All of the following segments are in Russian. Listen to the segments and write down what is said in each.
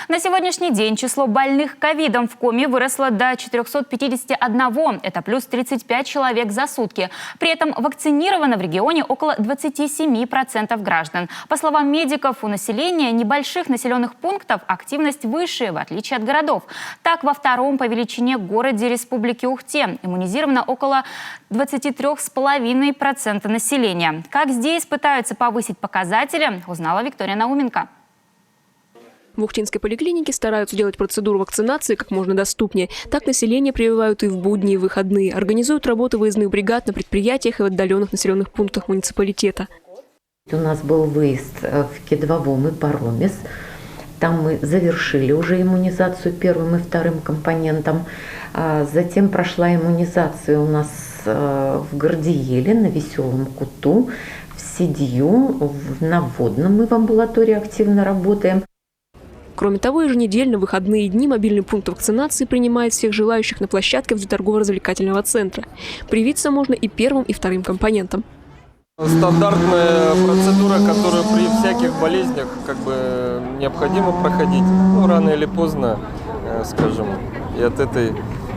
На сегодняшний день число больных ковидом в Коми выросло до 451. Это плюс 35 человек за сутки. При этом вакцинировано в регионе около 27% граждан. По словам медиков, у населения небольших населенных пунктов активность выше, в отличие от городов. Так, во втором по величине городе Республики Ухте иммунизировано около 23,5% населения. Как здесь пытаются повысить показатели, узнала Виктория Науменко. В Ухтинской поликлинике стараются делать процедуру вакцинации как можно доступнее. Так население прививают и в будни, и в выходные. Организуют работу выездных бригад на предприятиях и в отдаленных населенных пунктах муниципалитета. У нас был выезд в Кедвовом и Паромис. Там мы завершили уже иммунизацию первым и вторым компонентом. Затем прошла иммунизация у нас в Гордиеле, на Веселом Куту, в Сидью, на Водном мы в амбулатории активно работаем. Кроме того, еженедельно в выходные дни мобильный пункт вакцинации принимает всех желающих на площадке возле торгово-развлекательного центра. Привиться можно и первым, и вторым компонентом. Стандартная процедура, которую при всяких болезнях необходимо проходить. Рано или поздно, скажем, и от этой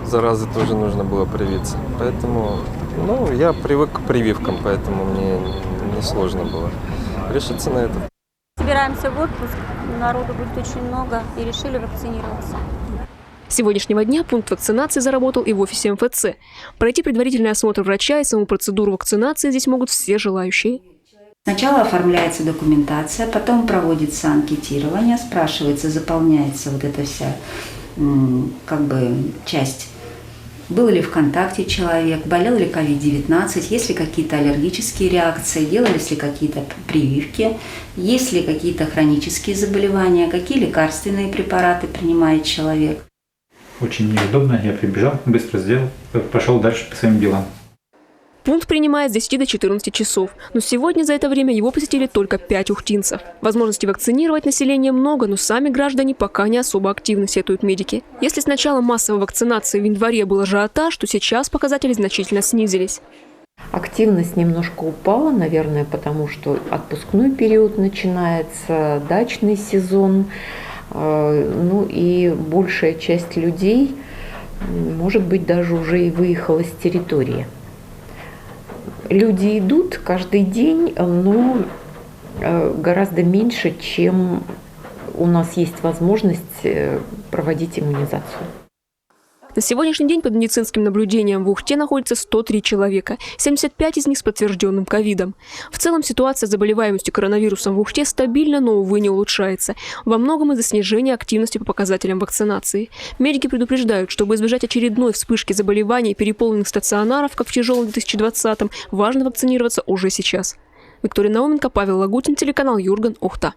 заразы тоже нужно было привиться. Поэтому я привык к прививкам, поэтому мне несложно было решиться на это. Собираемся в отпуск, народу будет очень много, и решили вакцинироваться. С сегодняшнего дня пункт вакцинации заработал и в офисе МФЦ. Пройти предварительный осмотр врача и саму процедуру вакцинации здесь могут все желающие. Сначала оформляется документация, потом проводится анкетирование, спрашивается, заполняется вот эта вся часть. Был ли в контакте человек, болел ли COVID-19, есть ли какие-то аллергические реакции, делались ли какие-то прививки, есть ли какие-то хронические заболевания, какие лекарственные препараты принимает человек. Очень неудобно, я прибежал, быстро сделал, пошел дальше по своим делам. Пункт принимает с 10 до 14 часов, но сегодня за это время его посетили только 5 ухтинцев. Возможностей вакцинировать население много, но сами граждане пока не особо активны, сетуют медики. Если с начала массовой вакцинации в январе был ажиотаж, то сейчас показатели значительно снизились. Активность немножко упала, наверное, потому что отпускной период начинается, дачный сезон. И большая часть людей, может быть, даже уже и выехала с территории. Люди идут каждый день, но гораздо меньше, чем у нас есть возможность проводить иммунизацию. На сегодняшний день под медицинским наблюдением в Ухте находится 103 человека, 75 из них с подтвержденным ковидом. В целом ситуация с заболеваемостью коронавирусом в Ухте стабильна, но, увы, не улучшается. Во многом из-за снижения активности по показателям вакцинации. Медики предупреждают, чтобы избежать очередной вспышки заболеваний и переполненных стационаров, как в тяжелом 2020-м, важно вакцинироваться уже сейчас. Виктория Науменко, Павел Лагутин, телеканал Юрган, Ухта.